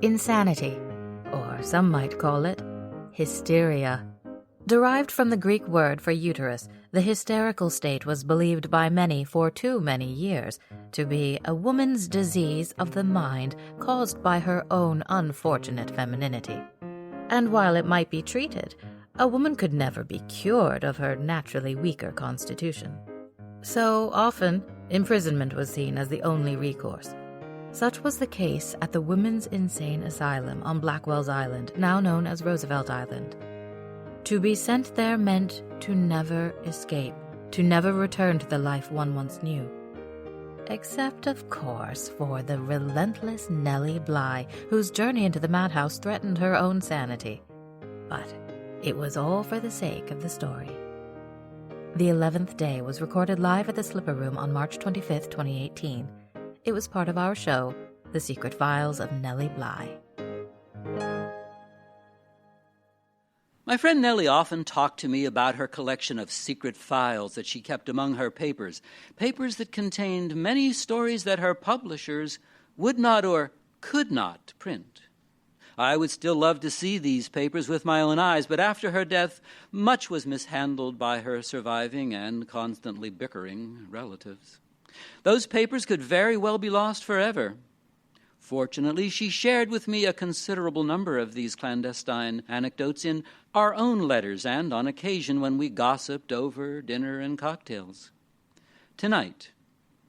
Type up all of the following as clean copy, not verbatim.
Insanity, or some might call it hysteria. Derived from the Greek word for uterus, the hysterical state was believed by many for too many years to be a woman's disease of the mind caused by her own unfortunate femininity. And while it might be treated, a woman could never be cured of her naturally weaker constitution. So often, imprisonment was seen as the only recourse. Such was the case at the Women's Insane Asylum on Blackwell's Island, now known as Roosevelt Island. To be sent there meant to never escape, to never return to the life one once knew. Except, of course, for the relentless Nellie Bly, whose journey into the madhouse threatened her own sanity. But it was all for the sake of the story. The 11th Day was recorded live at the Slipper Room on March 25, 2018. It was part of our show, The Secret Files of Nellie Bly. My friend Nellie often talked to me about her collection of secret files that she kept among her papers that contained many stories that her publishers would not or could not print. I would still love to see these papers with my own eyes, but after her death, much was mishandled by her surviving and constantly bickering relatives. Those papers could very well be lost forever. Fortunately, she shared with me a considerable number of these clandestine anecdotes in our own letters and on occasion when we gossiped over dinner and cocktails. Tonight,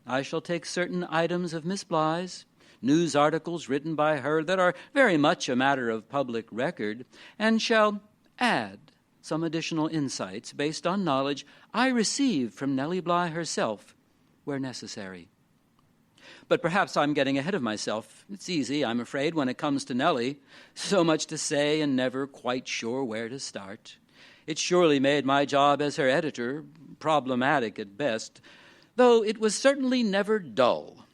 I shall take certain items of Miss Bly's, news articles written by her that are very much a matter of public record, and shall add some additional insights based on knowledge I received from Nellie Bly herself, where necessary. But perhaps I'm getting ahead of myself. It's easy, I'm afraid, when it comes to Nellie. So much to say and never quite sure where to start. It surely made my job as her editor problematic at best, though it was certainly never dull.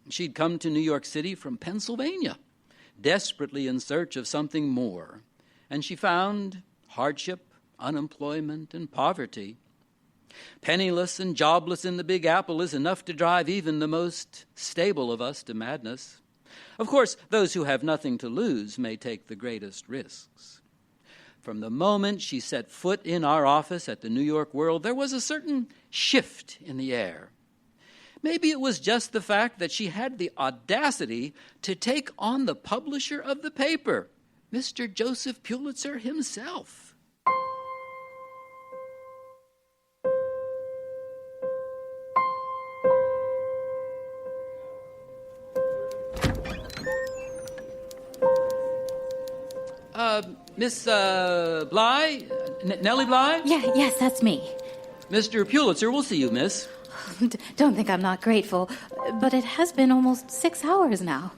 She'd come to New York City from Pennsylvania, desperately in search of something more, and she found hardship, unemployment, and poverty. Penniless and jobless in the Big Apple is enough to drive even the most stable of us to madness. Of course, those who have nothing to lose may take the greatest risks. From the moment she set foot in our office at the New York World, there was a certain shift in the air. Maybe it was just the fact that she had the audacity to take on the publisher of the paper, Mr. Joseph Pulitzer himself. Miss Bly? Nellie Bly? Yes, that's me. Mr. Pulitzer will see you, miss. Don't think I'm not grateful, but it has been almost 6 hours now.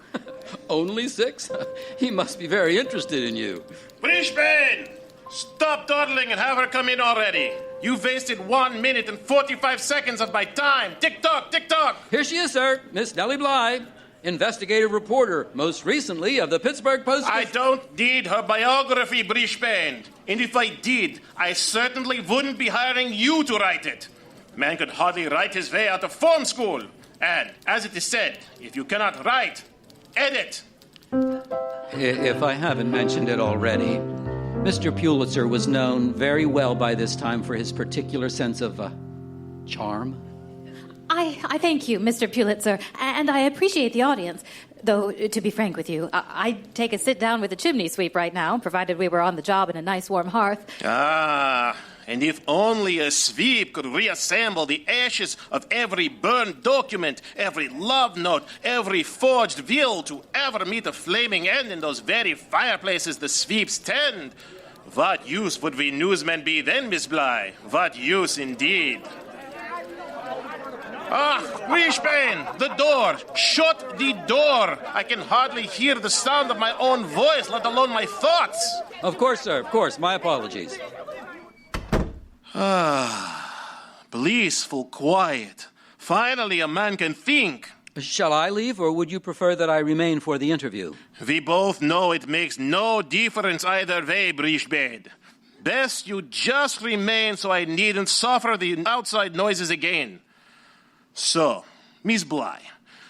Only 6? He must be very interested in you. Brisbane! Stop dawdling and have her come in already. You've wasted 1 minute and 45 seconds of my time. Tick-tock, tick-tock. Here she is, sir. Miss Nellie Bly, investigative reporter, most recently of the Pittsburgh Post. I don't need her biography, Brisbane. And if I did, I certainly wouldn't be hiring you to write it. Man could hardly write his way out of form school. And, as it is said, if you cannot write, edit. If I haven't mentioned it already, Mr. Pulitzer was known very well by this time for his particular sense of charm. I thank you, Mr. Pulitzer, and I appreciate the audience. Though, to be frank with you, I'd take a sit down with a chimney sweep right now, provided we were on the job in a nice warm hearth. And if only a sweep could reassemble the ashes of every burned document, every love note, every forged will to ever meet a flaming end in those very fireplaces the sweeps tend. What use would we newsmen be then, Miss Bly? What use indeed? Brisbane, the door. Shut the door. I can hardly hear the sound of my own voice, let alone my thoughts. Of course, sir, of course. My apologies. Blissful quiet. Finally, a man can think. Shall I leave, or would you prefer that I remain for the interview? We both know it makes no difference either way, Brisbane. Best you just remain so I needn't suffer the outside noises again. So, Miss Bly,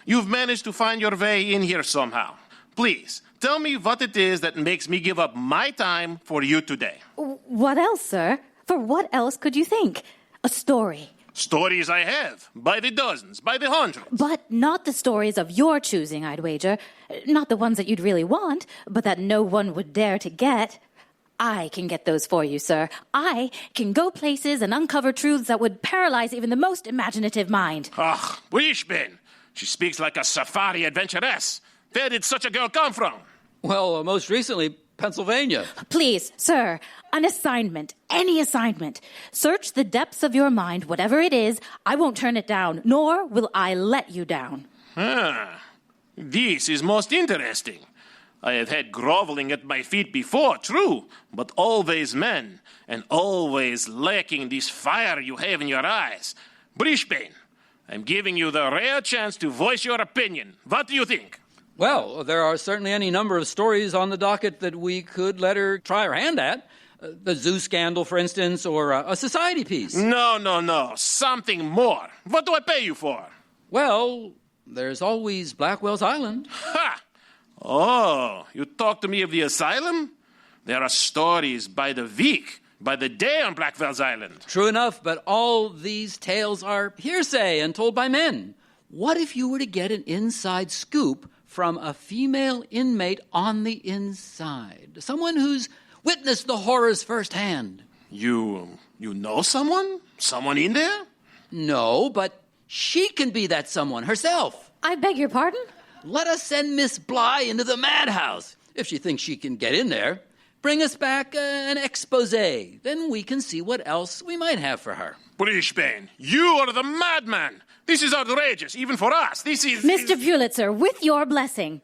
you've managed to find your way in here somehow. Please, Tell me what it is that makes me give up my time for you today. What else, sir? For what else could you think? A story. Stories I have, by the dozens, by the hundreds. But not the stories of your choosing, I'd wager. Not the ones that you'd really want, but that no one would dare to get. I can get those for you, sir. I can go places and uncover truths that would paralyze even the most imaginative mind. Ah, Brisbane. She speaks like a safari adventuress. Where did such a girl come from? Well, most recently, Pennsylvania. Please, sir, an assignment, any assignment. Search the depths of your mind, whatever it is. I won't turn it down, nor will I let you down. This is most interesting. I have had groveling at my feet before, true, but always men, and always lacking this fire you have in your eyes. Brisbane, I'm giving you the rare chance to voice your opinion. What do you think? Well, there are certainly any number of stories on the docket that we could let her try her hand at. The zoo scandal, for instance, or a society piece. No. Something more. What do I pay you for? Well, there's always Blackwell's Island. Ha! Oh, you talk to me of the asylum? There are stories by the week, by the day on Blackwell's Island. True enough, but all these tales are hearsay and told by men. What if you were to get an inside scoop from a female inmate on the inside? Someone who's witnessed the horrors firsthand. You know someone? Someone in there? No, but she can be that someone herself. I beg your pardon? Let us send Miss Bly into the madhouse. If she thinks she can get in there, bring us back an exposé. Then we can see what else we might have for her. Brisbane, you are the madman. This is outrageous, even for us. This is... Mr. Pulitzer, with your blessing,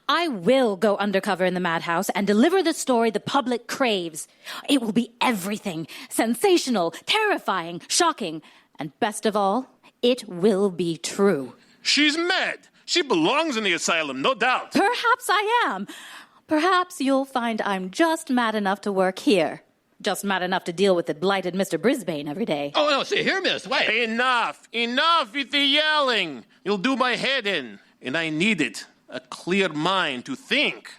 I will go undercover in the madhouse and deliver the story the public craves. It will be everything. Sensational, terrifying, shocking, and best of all, it will be true. She's mad. She belongs in the asylum, no doubt. Perhaps I am. Perhaps you'll find I'm just mad enough to work here. Just mad enough to deal with the blighted Mr. Brisbane every day. Oh, no, see, here, miss, wait. Enough with the yelling. You'll do my head in, and I need it. A clear mind to think.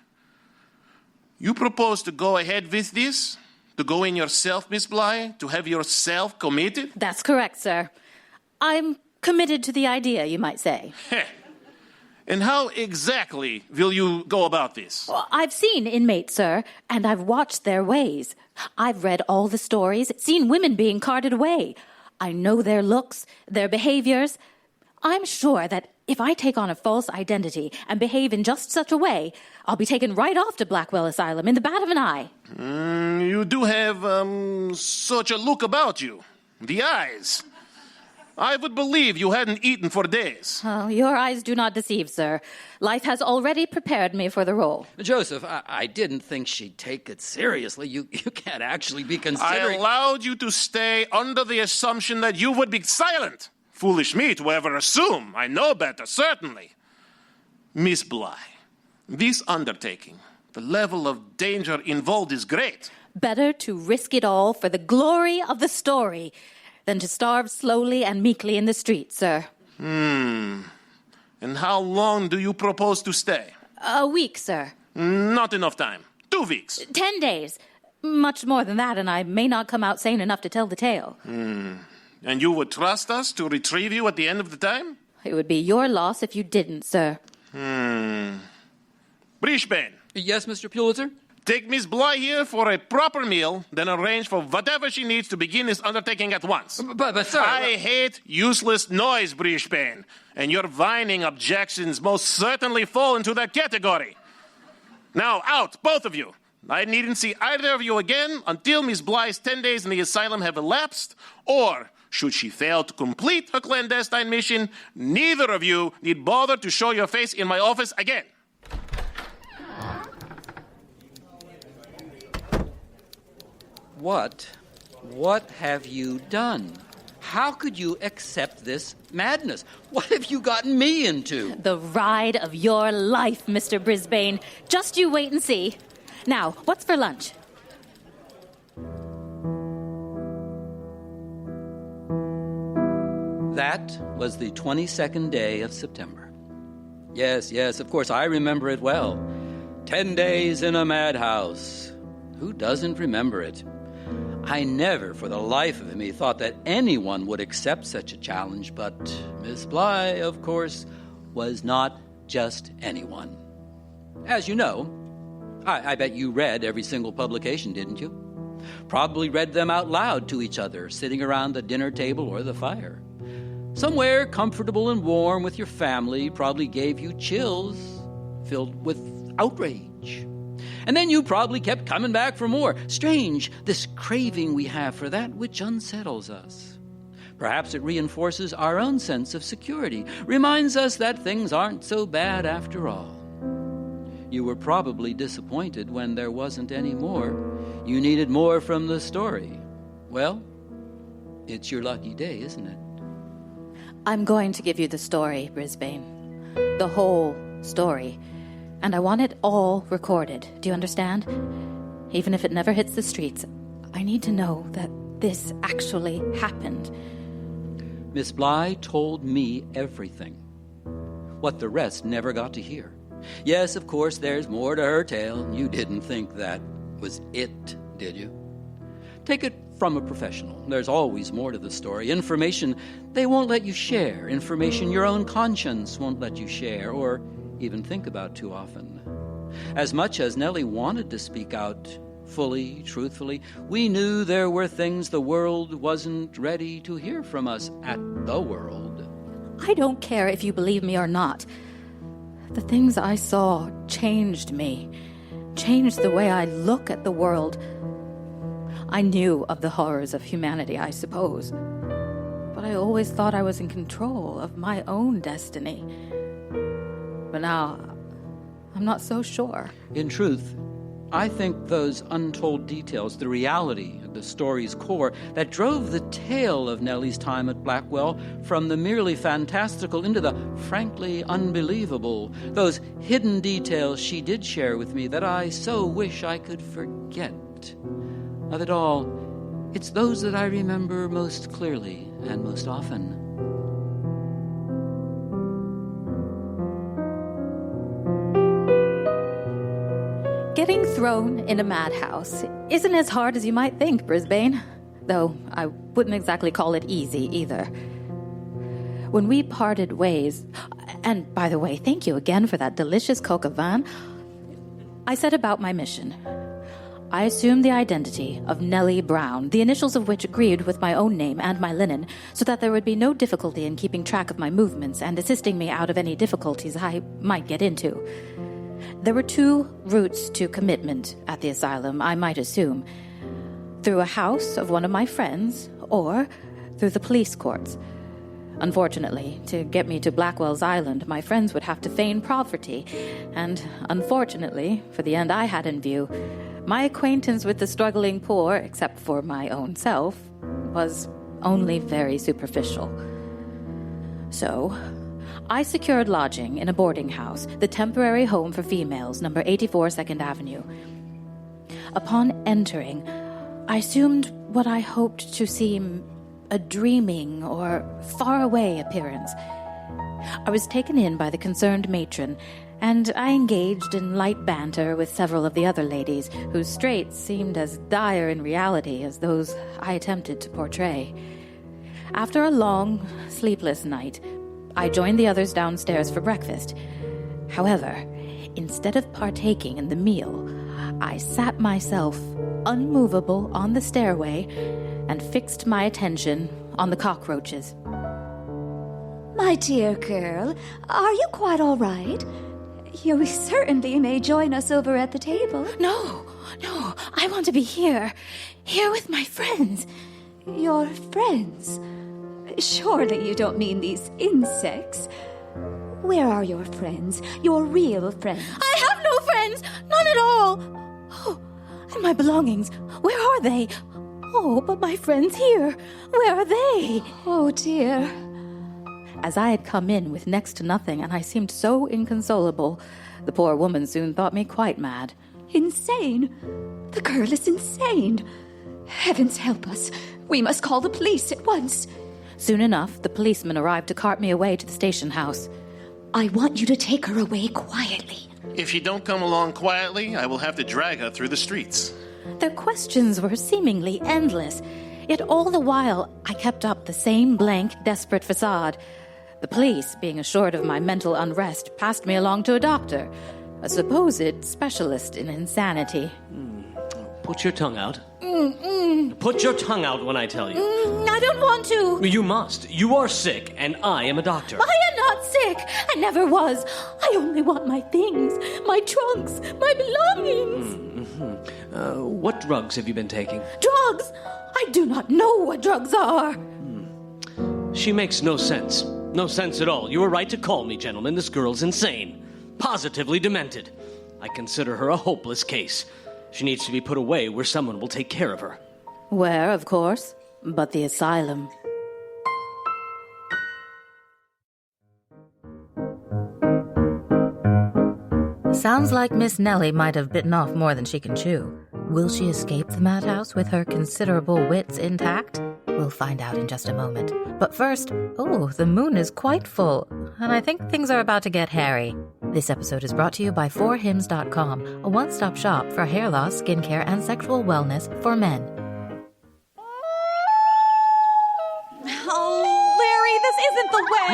You propose to go ahead with this? To go in yourself, Miss Bly? To have yourself committed? That's correct, sir. I'm committed to the idea, you might say. And how exactly will you go about this? Well, I've seen inmates, sir, and I've watched their ways. I've read all the stories, seen women being carted away. I know their looks, their behaviors. I'm sure that if I take on a false identity and behave in just such a way, I'll be taken right off to Blackwell Asylum in the bat of an eye. You do have such a look about you. The eyes. I would believe you hadn't eaten for days. Oh, your eyes do not deceive, sir. Life has already prepared me for the role. Joseph, I didn't think she'd take it seriously. You can't actually be considering... I allowed you to stay under the assumption that you would be silent. Foolish me to ever assume. I know better, certainly. Miss Bly, this undertaking, the level of danger involved is great. Better to risk it all for the glory of the story than to starve slowly and meekly in the streets, sir. And how long do you propose to stay? A week, sir. Not enough time. 2 weeks. 10 days. Much more than that, and I may not come out sane enough to tell the tale. And you would trust us to retrieve you at the end of the time? It would be your loss if you didn't, sir. Brisbane. Yes, Mr. Pulitzer? Take Miss Bly here for a proper meal, then arrange for whatever she needs to begin this undertaking at once. But sir... I hate useless noise, Brisbane, and your whining objections most certainly fall into that category. Now, out, both of you. I needn't see either of you again until Miss Bly's 10 days in the asylum have elapsed, or, should she fail to complete her clandestine mission, neither of you need bother to show your face in my office again. What have you done? How could you accept this madness? What have you gotten me into? The ride of your life, Mr. Brisbane. Just you wait and see. Now, what's for lunch? That was the 22nd day of September. Yes, of course, I remember it well. 10 days in a madhouse. Who doesn't remember it? I never, for the life of me, thought that anyone would accept such a challenge, but Miss Bly, of course, was not just anyone. As you know, I bet you read every single publication, didn't you? Probably read them out loud to each other, sitting around the dinner table or the fire. Somewhere comfortable and warm with your family probably gave you chills filled with outrage. And then you probably kept coming back for more. Strange, this craving we have for that which unsettles us. Perhaps it reinforces our own sense of security, reminds us that things aren't so bad after all. You were probably disappointed when there wasn't any more. You needed more from the story. Well, it's your lucky day, isn't it? I'm going to give you the story, Brisbane. The whole story. And I want it all recorded. Do you understand? Even if it never hits the streets, I need to know that this actually happened. Miss Bly told me everything. What the rest never got to hear. Yes, of course, there's more to her tale. You didn't think that was it, did you? Take it from a professional. There's always more to the story. Information they won't let you share. Information your own conscience won't let you share or even think about too often. As much as Nellie wanted to speak out fully, truthfully, we knew there were things the world wasn't ready to hear from us at the world. I don't care if you believe me or not. The things I saw changed me, changed the way I look at the world. I knew of the horrors of humanity, I suppose, but I always thought I was in control of my own destiny. But now, I'm not so sure. In truth, I think those untold details, the reality of the story's core that drove the tale of Nellie's time at Blackwell from the merely fantastical into the frankly unbelievable, those hidden details she did share with me that I so wish I could forget. Of it all, it's those that I remember most clearly and most often. Getting thrown in a madhouse isn't as hard as you might think, Brisbane. Though I wouldn't exactly call it easy either. When we parted ways, and by the way, thank you again for that delicious coq au vin, I set about my mission. I assumed the identity of Nellie Brown, the initials of which agreed with my own name and my linen, so that there would be no difficulty in keeping track of my movements and assisting me out of any difficulties I might get into. There were two routes to commitment at the asylum, I might assume. Through a house of one of my friends, or through the police courts. Unfortunately, to get me to Blackwell's Island, my friends would have to feign poverty, and unfortunately, for the end I had in view, my acquaintance with the struggling poor, except for my own self, was only very superficial. So, I secured lodging in a boarding house, the temporary home for females, number 84 2nd Avenue. Upon entering, I assumed what I hoped to seem a dreaming or faraway appearance. I was taken in by the concerned matron, and I engaged in light banter with several of the other ladies, whose straits seemed as dire in reality as those I attempted to portray. After a long, sleepless night, I joined the others downstairs for breakfast. However, instead of partaking in the meal, I sat myself unmovable on the stairway and fixed my attention on the cockroaches. My dear girl, are you quite all right? You certainly may join us over at the table. No, I want to be here with my friends. Your friends? Surely you don't mean these insects. Where are your friends? Your real friends? I have no friends! None at all! Oh, and my belongings, where are they? Oh, but my friends here, where are they? Oh, dear. As I had come in with next to nothing, and I seemed so inconsolable, the poor woman soon thought me quite mad. Insane? The girl is insane. Heavens help us. We must call the police at once. Soon enough, the policeman arrived to cart me away to the station house. I want you to take her away quietly. If you don't come along quietly, I will have to drag her through the streets. Their questions were seemingly endless, yet all the while I kept up the same blank, desperate facade. The police, being assured of my mental unrest, passed me along to a doctor, a supposed specialist in insanity. Put your tongue out. Put your tongue out when I tell you. I don't want to. You must. You are sick, and I am a doctor. I am not sick. I never was. I only want my things, my trunks, my belongings. What drugs have you been taking? Drugs? I do not know what drugs are. She makes no sense. No sense at all. You were right to call me, gentlemen. This girl's insane. Positively demented. I consider her a hopeless case. She needs to be put away where someone will take care of her. Where, of course, but the asylum. Sounds like Miss Nellie might have bitten off more than she can chew. Will she escape the madhouse with her considerable wits intact? We'll find out in just a moment. But first, the moon is quite full, and I think things are about to get hairy. This episode is brought to you by 4hims.com, a one-stop shop for hair loss, skincare, and sexual wellness for men. Oh, Larry, this isn't the way.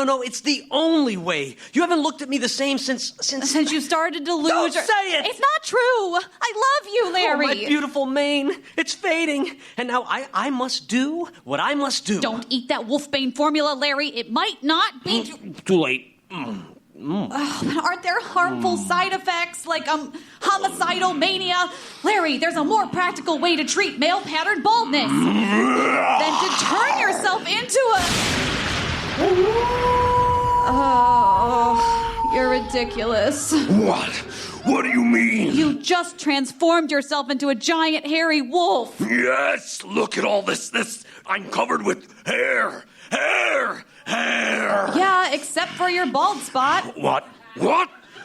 No, it's the only way. You haven't looked at me the same since you started to lose Don't say it! It's not true. I love you, Larry. Oh, my beautiful mane. It's fading. And now I must do what I must do. Don't eat that Wolfbane formula, Larry. It might not be... Too late. Oh, but aren't there harmful side effects like homicidal mania? Larry, there's a more practical way to treat male pattern baldness than to turn yourself into a... Oh, you're ridiculous. What? What do you mean? You just transformed yourself into a giant hairy wolf. Yes, look at all this. I'm covered with hair. Yeah, except for your bald spot. What?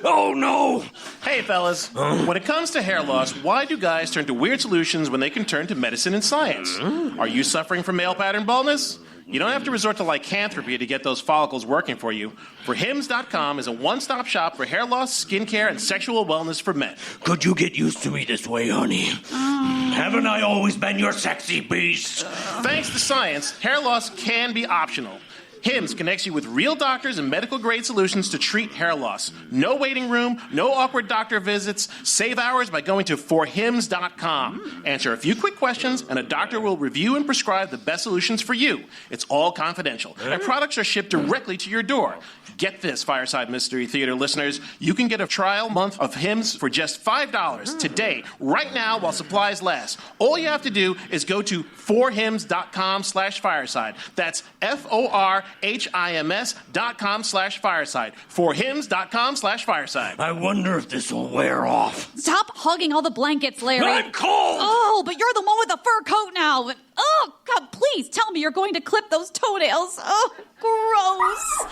Oh, no. Hey, fellas. When it comes to hair loss, why do guys turn to weird solutions when they can turn to medicine and science? Are you suffering from male pattern baldness? You don't have to resort to lycanthropy to get those follicles working for you. ForHims.com is a one-stop shop for hair loss, skincare, and sexual wellness for men. Could you get used to me this way, honey? Haven't I always been your sexy beast? Thanks to science, hair loss can be optional. Hims connects you with real doctors and medical-grade solutions to treat hair loss. No waiting room, no awkward doctor visits. Save hours by going to forhims.com. Answer a few quick questions, and a doctor will review and prescribe the best solutions for you. It's all confidential, and products are shipped directly to your door. Get this, Fireside Mystery Theater listeners. You can get a trial month of Hims for just $5 today, right now, while supplies last. All you have to do is go to forhims.com/fireside. That's FORHIMS.com/fireside. ForHims.com/fireside. I wonder if this will wear off. Stop hugging all the blankets, Larry. I'm cold! Oh, but you're the one with the fur coat now. Oh, God, please tell me you're going to clip those toenails. Oh, gross.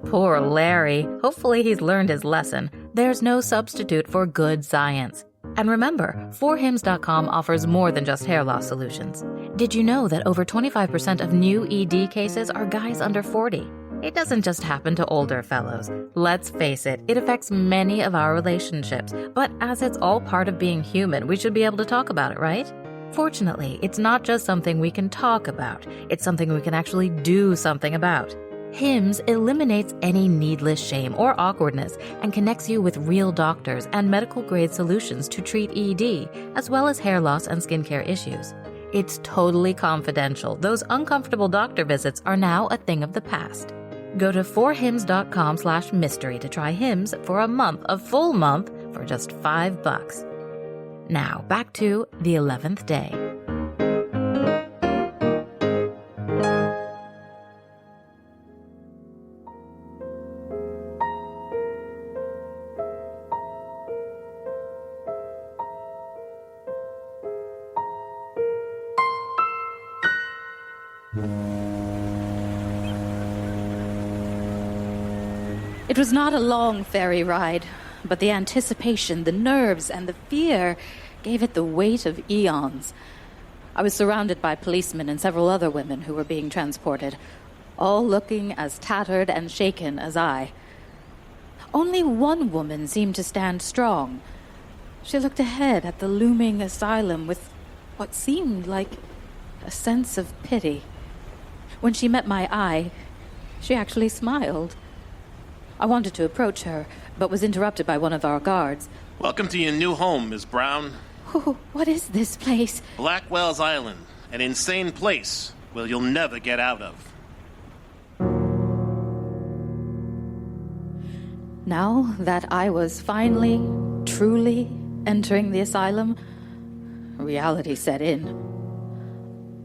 Poor Larry. Hopefully he's learned his lesson. There's no substitute for good science. And remember, 4hims.com offers more than just hair loss solutions. Did you know that over 25% of new ED cases are guys under 40? It doesn't just happen to older fellows. Let's face it, it affects many of our relationships. But as it's all part of being human, we should be able to talk about it, right? Fortunately, it's not just something we can talk about. It's something we can actually do something about. Hims eliminates any needless shame or awkwardness and connects you with real doctors and medical-grade solutions to treat ED, as well as hair loss and skincare issues. It's totally confidential. Those uncomfortable doctor visits are now a thing of the past. Go to forhims.com/mystery to try Hims for a full month, for just $5. Now, back to the 11th day. It was not a long ferry ride, but the anticipation, the nerves, and the fear gave it the weight of eons. I was surrounded by policemen and several other women who were being transported, all looking as tattered and shaken as I. Only one woman seemed to stand strong. She looked ahead at the looming asylum with what seemed like a sense of pity. When she met my eye, she actually smiled. I wanted to approach her, but was interrupted by one of our guards. Welcome to your new home, Miss Brown. Oh, what is this place? Blackwell's Island, an insane place where you'll never get out of. Now that I was finally, truly entering the asylum, reality set in.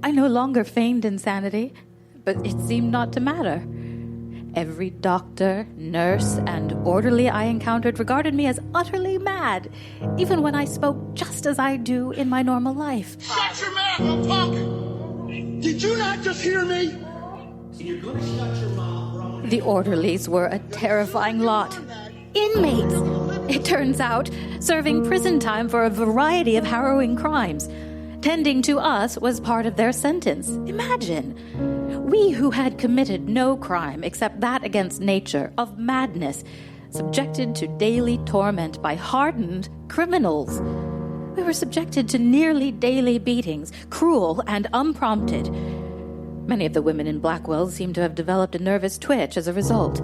I no longer feigned insanity, but it seemed not to matter. Every doctor, nurse, and orderly I encountered regarded me as utterly mad, even when I spoke just as I do in my normal life. Shut your mouth! I'm talking! Did you not just hear me? You're gonna shut your mouth, Ron. The orderlies were a terrifying lot. Inmates, it turns out, serving prison time for a variety of harrowing crimes. Tending to us was part of their sentence. Imagine. We who had committed no crime except that against nature, of madness, subjected to daily torment by hardened criminals. We were subjected to nearly daily beatings, cruel and unprompted. Many of the women in Blackwell seemed to have developed a nervous twitch as a result.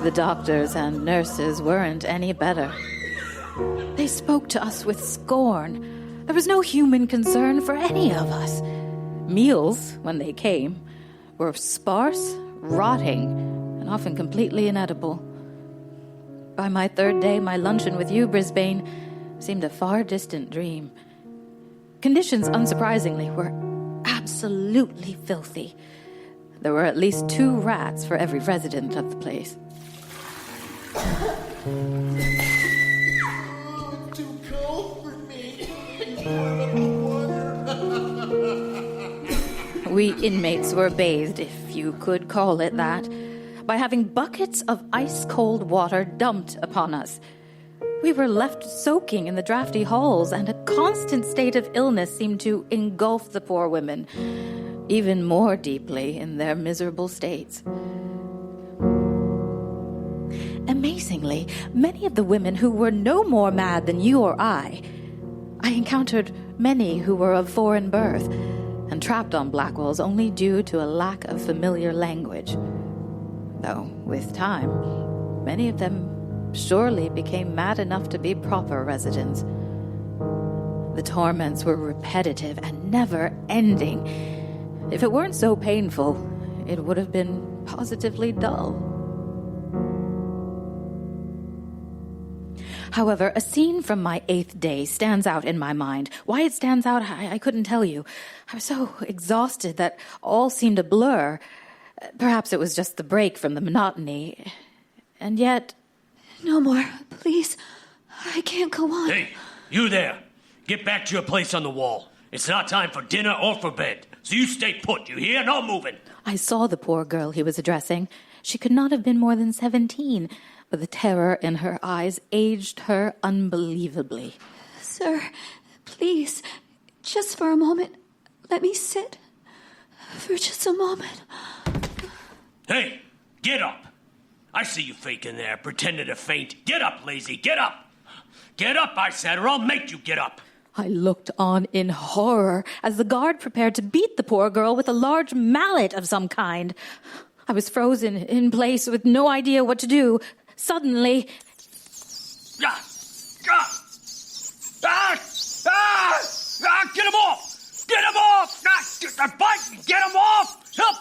The doctors and nurses weren't any better. They spoke to us with scorn. There was no human concern for any of us. Meals, when they came, were sparse, rotting, and often completely inedible. By my third day, my luncheon with you, Brisbane, seemed a far distant dream. Conditions, unsurprisingly, were absolutely filthy. There were at least 2 rats for every resident of the place. Too cold for me. We inmates were bathed, if you could call it that, by having buckets of ice-cold water dumped upon us. We were left soaking in the drafty halls, and a constant state of illness seemed to engulf the poor women, even more deeply in their miserable states. Amazingly, many of the women who were no more mad than you or I encountered many who were of foreign birth and trapped on Blackwell's only due to a lack of familiar language. Though, with time, many of them surely became mad enough to be proper residents. The torments were repetitive and never-ending. If it weren't so painful, it would have been positively dull. However, a scene from my 8th day stands out in my mind. Why it stands out, I couldn't tell you. I was so exhausted that all seemed a blur. Perhaps it was just the break from the monotony. And yet... No more, please. I can't go on. Hey, you there. Get back to your place on the wall. It's not time for dinner or for bed. So you stay put, you hear? No moving. I saw the poor girl he was addressing. She could not have been more than 17, but the terror in her eyes aged her unbelievably. Sir, please, just for a moment, let me sit. For just a moment. Hey, get up. I see you faking there, pretending to faint. Get up, lazy, get up. Get up, I said, or I'll make you get up. I looked on in horror as the guard prepared to beat the poor girl with a large mallet of some kind. I was frozen in place with no idea what to do. Suddenly... Get him off! Get him off! Get him off! Help!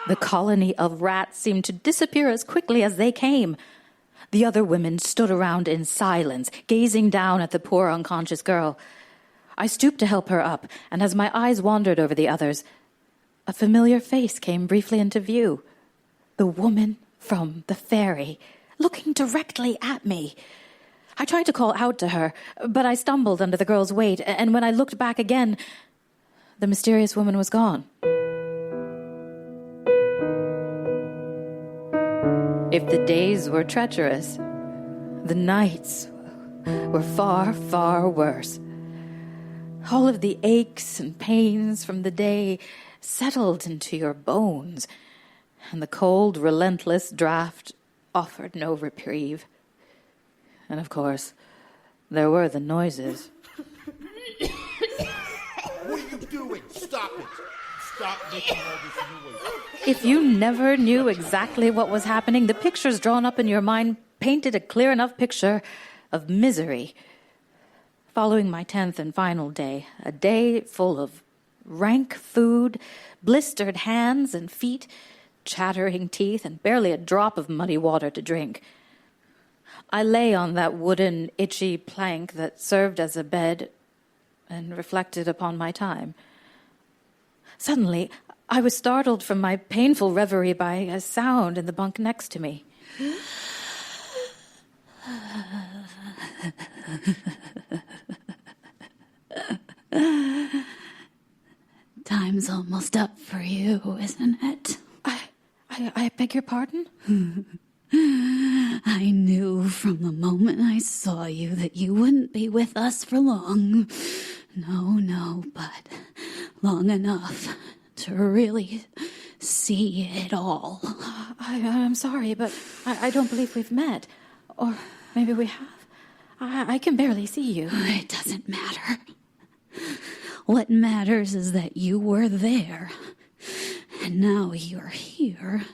The colony of rats seemed to disappear as quickly as they came. The other women stood around in silence, gazing down at the poor unconscious girl. I stooped to help her up, and as my eyes wandered over the others, a familiar face came briefly into view. The woman from the ferry, looking directly at me. I tried to call out to her, but I stumbled under the girl's weight, and when I looked back again, the mysterious woman was gone. If the days were treacherous, The nights were far, far worse. All of the aches and pains from the day settled into your bones, and the cold, relentless draft offered no reprieve. And of course, there were the noises. What are you doing? Stop it. Stop making all this noise. If you never knew exactly what was happening, the pictures drawn up in your mind painted a clear enough picture of misery. Following my 10th and final day, a day full of rank food, blistered hands and feet, chattering teeth, and barely a drop of muddy water to drink. I lay on that wooden, itchy plank that served as a bed and reflected upon my time. Suddenly, I was startled from my painful reverie by a sound in the bunk next to me. Time's almost up for you, isn't it? I beg your pardon? I knew from the moment I saw you that you wouldn't be with us for long. No, but long enough to really see it all. I'm sorry, but I don't believe we've met. Or maybe we have. I can barely see you. It doesn't matter. What matters is that you were there. And now you're here.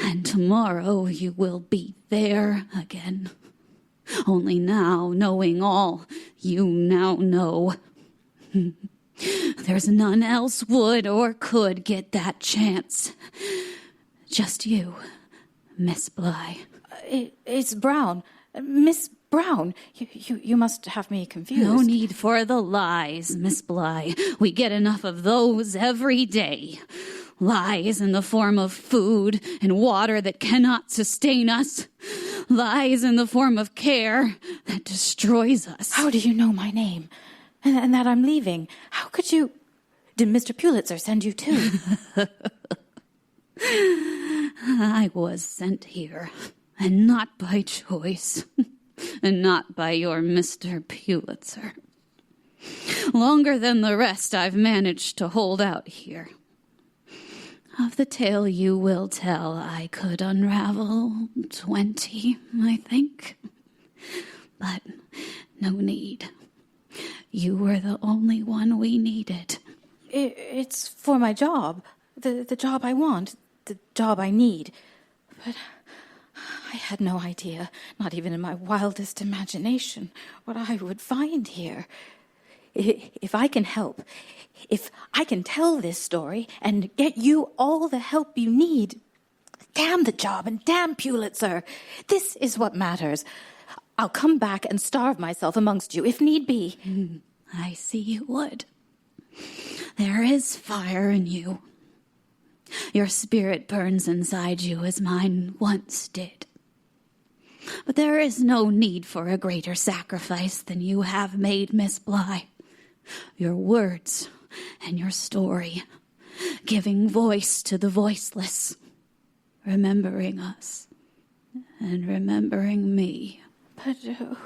And tomorrow you will be there again. Only now, knowing all you now know, there's none else would or could get that chance. Just you, Miss Bly. It's Brown. Miss Brown. You must have me confused. No need for the lies, Miss Bly. We get enough of those every day. Lies in the form of food and water that cannot sustain us. Lies in the form of care that destroys us. How do you know my name? And that I'm leaving? How could you... Did Mr. Pulitzer send you too? I was sent here, and not by choice, and not by your Mr. Pulitzer. Longer than the rest, I've managed to hold out here. Of the tale you will tell, I could unravel 20, I think. But no need. You were the only one we needed. It's for my job. The job I want. The job I need. But I had no idea, not even in my wildest imagination, what I would find here. If I can help, if I can tell this story and get you all the help you need, damn the job and damn Pulitzer. This is what matters. I'll come back and starve myself amongst you, if need be. I see you would. There is fire in you. Your spirit burns inside you as mine once did. But there is no need for a greater sacrifice than you have made, Miss Bly. Your words and your story, giving voice to the voiceless, remembering us and remembering me. But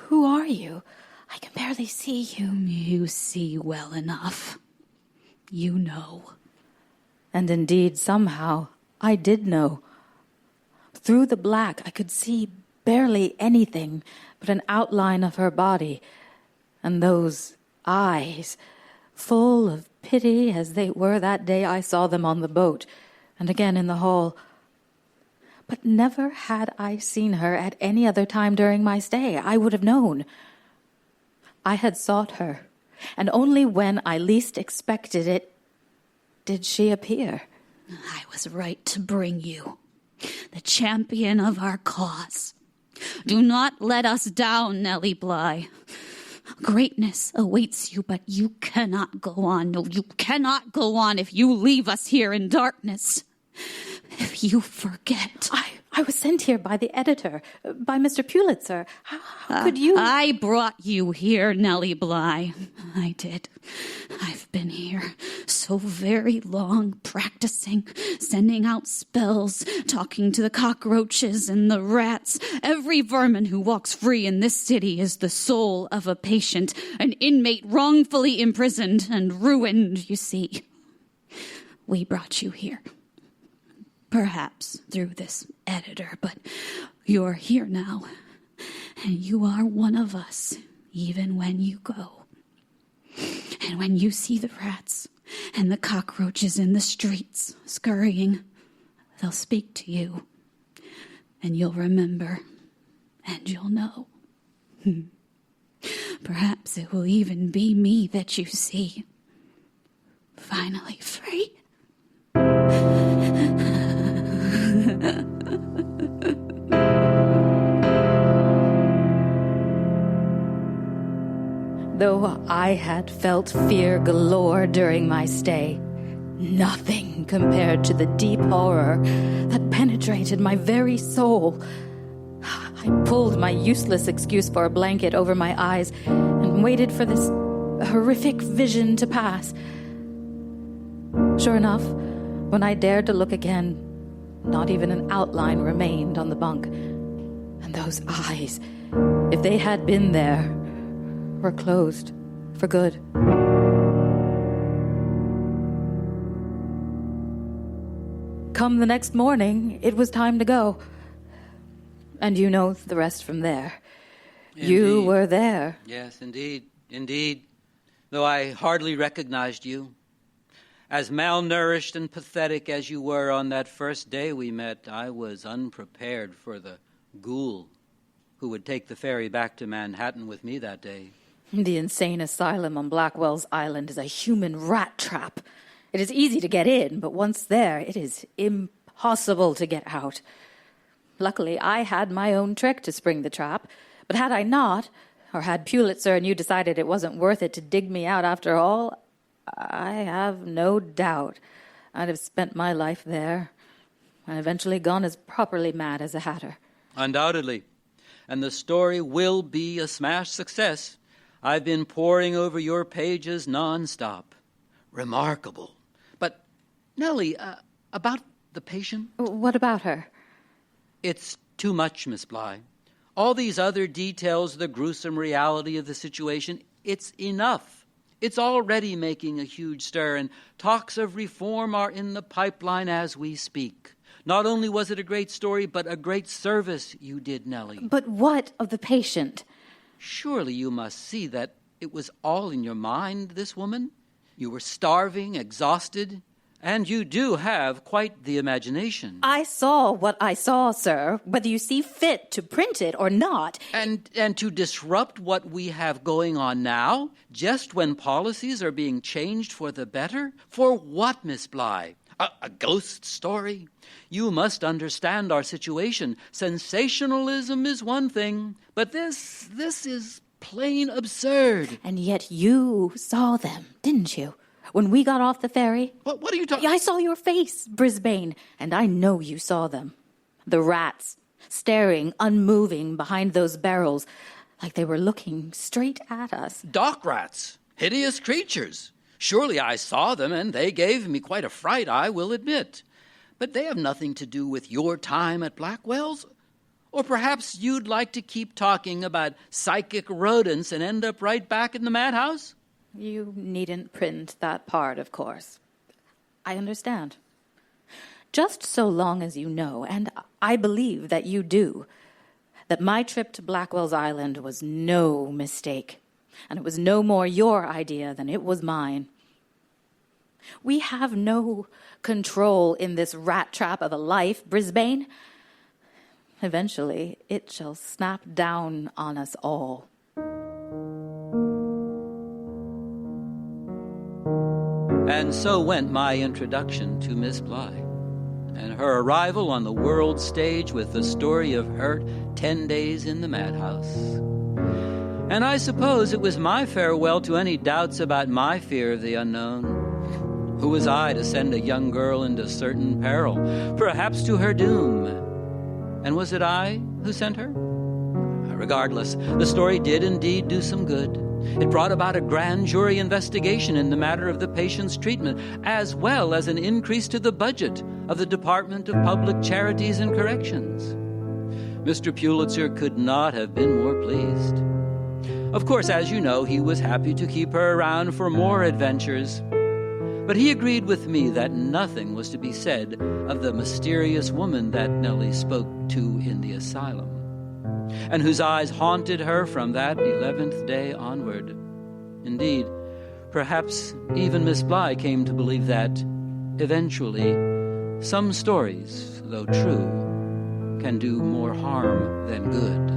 who are you? I can barely see you. You see well enough. You know. And indeed, somehow, I did know. Through the black, I could see barely anything but an outline of her body, and those eyes, full of pity as they were that day I saw them on the boat, and again in the hall. But never had I seen her at any other time during my stay. I would have known. I had sought her, and only when I least expected it did she appear. I was right to bring you, the champion of our cause. Do not let us down, Nellie Bly. Greatness awaits you, but you cannot go on. No, you cannot go on if you leave us here in darkness. If you forget. I I was sent here by the editor, by Mr. Pulitzer. How could you... I brought you here, Nellie Bly. I did. I've been here so very long, practicing, sending out spells, talking to the cockroaches and the rats. Every vermin who walks free in this city is the soul of a patient, an inmate wrongfully imprisoned and ruined, you see. We brought you here. Perhaps through this editor, but you're here now, and you are one of us, even when you go. And when you see the rats and the cockroaches in the streets scurrying, they'll speak to you, and you'll remember, and you'll know. Perhaps it will even be me that you see, finally free. Though I had felt fear galore during my stay, nothing compared to the deep horror that penetrated my very soul. I pulled my useless excuse for a blanket over my eyes and waited for this horrific vision to pass. Sure enough, when I dared to look again, not even an outline remained on the bunk. And those eyes, if they had been there, were closed for good. Come the next morning, it was time to go. And you know the rest from there. Indeed. You were there. Yes, indeed, indeed. Though I hardly recognized you. As malnourished and pathetic as you were on that first day we met, I was unprepared for the ghoul who would take the ferry back to Manhattan with me that day. The insane asylum on Blackwell's Island is a human rat trap. It is easy to get in, but once there, it is impossible to get out. Luckily, I had my own trick to spring the trap, but had I not, or had Pulitzer and you decided it wasn't worth it to dig me out after all, I have no doubt I'd have spent my life there and eventually gone as properly mad as a hatter. Undoubtedly. And the story will be a smash success. I've been poring over your pages nonstop. Remarkable. But, Nellie, about the patient? What about her? It's too much, Miss Bly. All these other details, the gruesome reality of the situation, it's enough. It's already making a huge stir, and talks of reform are in the pipeline as we speak. Not only was it a great story, but a great service you did, Nellie. But what of the patient? Surely you must see that it was all in your mind, this woman. You were starving, exhausted, and you do have quite the imagination. I saw what I saw, sir, whether you see fit to print it or not. And to disrupt what we have going on now, just when policies are being changed for the better? For what, Miss Bly? A ghost story? You must understand our situation. Sensationalism is one thing, but this is plain absurd. And yet you saw them, didn't you? When we got off the ferry? What are you talking? I saw your face, Brisbane, and I know you saw them. The rats, staring, unmoving behind those barrels, like they were looking straight at us. Dock rats, hideous creatures. Surely I saw them, and they gave me quite a fright, I will admit. But they have nothing to do with your time at Blackwell's. Or perhaps you'd like to keep talking about psychic rodents and end up right back in the madhouse? You needn't print that part, of course. I understand. Just so long as you know, and I believe that you do, that my trip to Blackwell's Island was no mistake, and it was no more your idea than it was mine. We have no control in this rat trap of a life, Brisbane. Eventually, it shall snap down on us all. And so went my introduction to Miss Bly, and her arrival on the world stage with the story of her 10 days in the madhouse. And I suppose it was my farewell to any doubts about my fear of the unknown. Who was I to send a young girl into certain peril, perhaps to her doom? And was it I who sent her? Regardless, the story did indeed do some good. It brought about a grand jury investigation in the matter of the patient's treatment, as well as an increase to the budget of the Department of Public Charities and Corrections. Mr. Pulitzer could not have been more pleased. Of course, as you know, he was happy to keep her around for more adventures. But he agreed with me that nothing was to be said of the mysterious woman that Nellie spoke to in the asylum, and whose eyes haunted her from that 11th day onward. Indeed, perhaps even Miss Bly came to believe that, eventually, some stories, though true, can do more harm than good.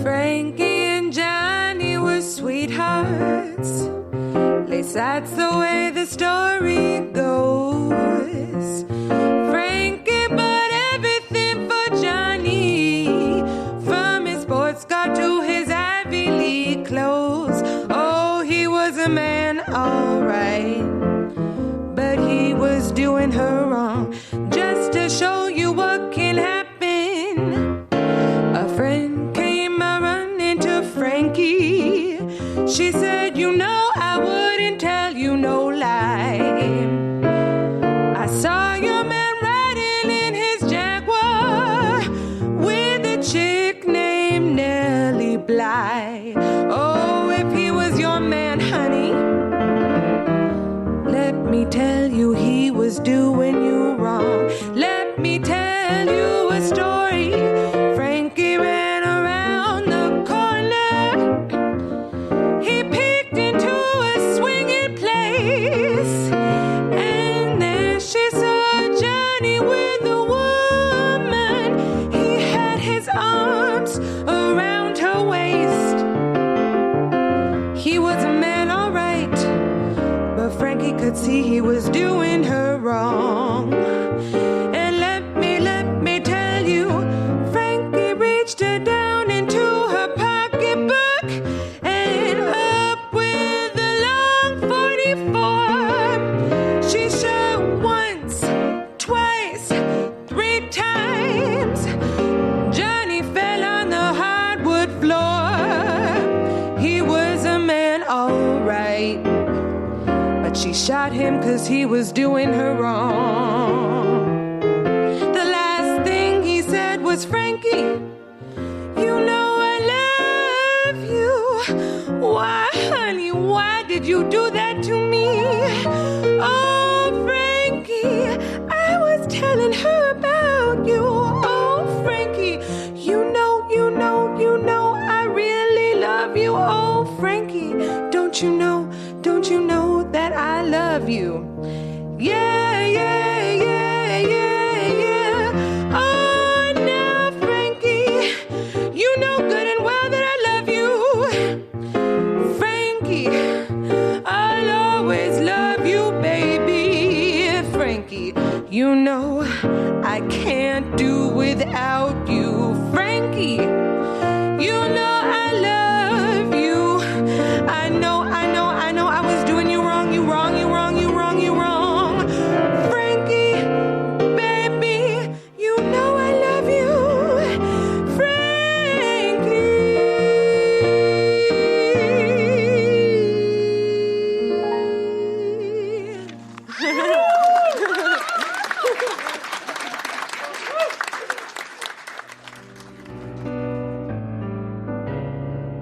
Frankie and Johnny were sweethearts. At least that's the way the story goes. Frankie bought everything for Johnny, from his sports car to his Ivy League clothes. Oh, he was a man, all right, but he was doing her wrong. Just to show you what can happen, a friend came running to Frankie. She said, you know I wouldn't tell you no lie. I saw your man riding in his Jaguar with a chick named Nellie Bly. Oh, if he was your man, honey, let me tell you he was doing you wrong. Let me tell you a story. Frankie ran around the corner. He peeked into a swinging place, and there she saw Johnny with a woman. He had his arms around her waist. He was a man, all right, but Frankie could see he was doing her wrong. And let me tell you, Frankie reached her down into her pocketbook and up with a long 44. She shot once, twice, 3 times. Johnny fell on the hardwood floor. He was a man, all right, but she shot him 'cause he was doing her wrong. The last thing he said was, Frankie, you know I love you. Why, honey, why did you do that to me? Oh, Frankie, I was telling her about you. Oh, Frankie, you know, I really love you. Oh, Frankie, don't you know that I love you? Yeah, yeah, yeah, yeah, yeah. Oh, now, Frankie, you know good and well that I love you. Frankie, I'll always love you, baby. Frankie, you know I can't do without you. Frankie, you know I love you. I know I was doing you wrong. Frankie, baby, you know I love you.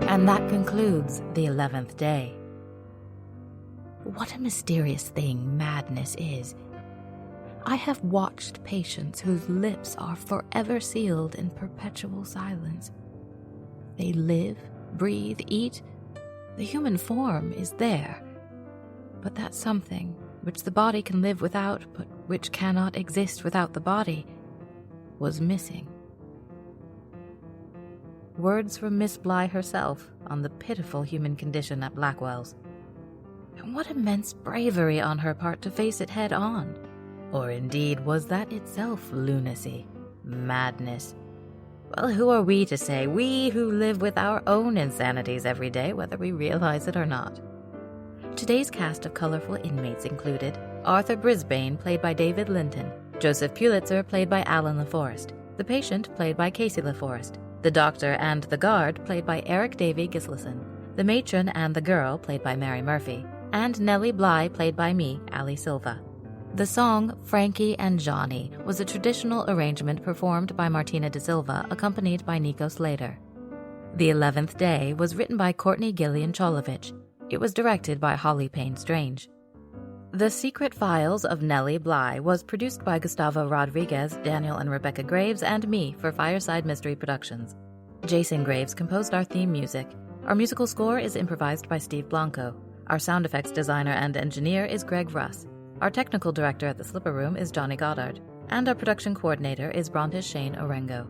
And that concludes the 11th day. What a mysterious thing madness is. I have watched patients whose lips are forever sealed in perpetual silence. They live, breathe, eat. The human form is there. But that something, which the body can live without, but which cannot exist without the body, was missing. Words from Miss Bly herself on the pitiful human condition at Blackwell's. And what immense bravery on her part to face it head on. Or indeed, was that itself lunacy? Madness? Well, who are we to say, we who live with our own insanities every day, whether we realize it or not? Today's cast of colorful inmates included Arthur Brisbane, played by David Linton, Joseph Pulitzer, played by Alain Laforest, the patient, played by Kacie Laforest, the doctor and the guard, played by Eirik Davey-Gislason, the matron and the girl, played by Mary Murphy, and Nellie Bly, played by me, Ali Silva. The song Frankie and Johnny was a traditional arrangement performed by Martina DaSilva, accompanied by Nico Sleator. The 11th Day was written by Courtenay, Gillean, Cholovich. It was directed by Holly Payne-Strange. The Secret Files of Nellie Bly was produced by Gustavo Rodriguez, Daniel and Rebecca Graves, and me for Fireside Mystery Productions. Jason Graves composed our theme music. Our musical score is improvised by Steve Blanco. Our sound effects designer and engineer is Greg Russ. Our technical director at the Slipper Room is Johnny Goddard. And our production coordinator is Brontes Shane Orengo.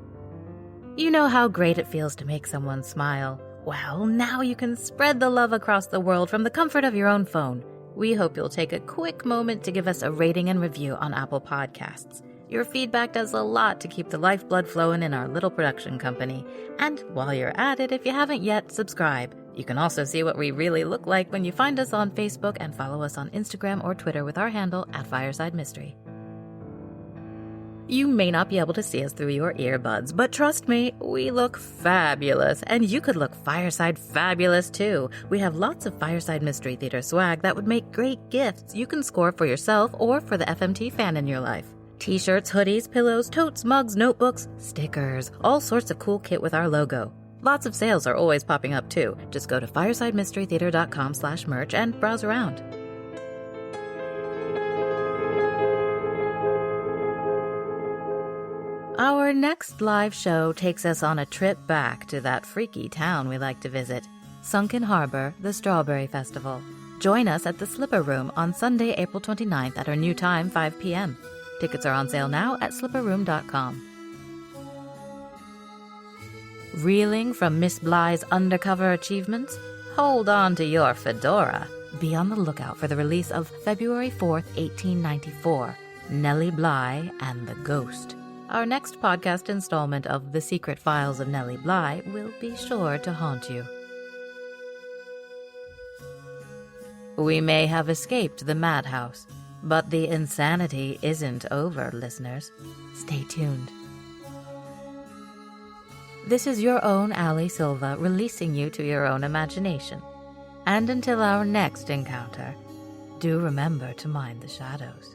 You know how great it feels to make someone smile? Well, now you can spread the love across the world from the comfort of your own phone. We hope you'll take a quick moment to give us a rating and review on Apple Podcasts. Your feedback does a lot to keep the lifeblood flowing in our little production company. And while you're at it, if you haven't yet, subscribe. You can also see what we really look like when you find us on Facebook and follow us on Instagram or Twitter with our handle @Fireside Mystery. You may not be able to see us through your earbuds, but trust me, we look fabulous, and you could look Fireside fabulous too. We have lots of Fireside Mystery Theater swag that would make great gifts you can score for yourself or for the FMT fan in your life. T-shirts, hoodies, pillows, totes, mugs, notebooks, stickers, all sorts of cool kit with our logo. Lots of sales are always popping up too. Just go to firesidemysterytheater.com/merch and browse around. Our next live show takes us on a trip back to that freaky town we like to visit, Sunken Harbor, the Strawberry Festival. Join us at the Slipper Room on Sunday, April 29th at our new time, 5 p.m. Tickets are on sale now at slipperroom.com. Reeling from Miss Bly's undercover achievements? Hold on to your fedora. Be on the lookout for the release of February 4th, 1894, Nellie Bly and the Ghost. Our next podcast installment of The Secret Files of Nellie Bly will be sure to haunt you. We may have escaped the madhouse, but the insanity isn't over, listeners. Stay tuned. This is your own Ali Silva releasing you to your own imagination. And until our next encounter, do remember to mind the shadows.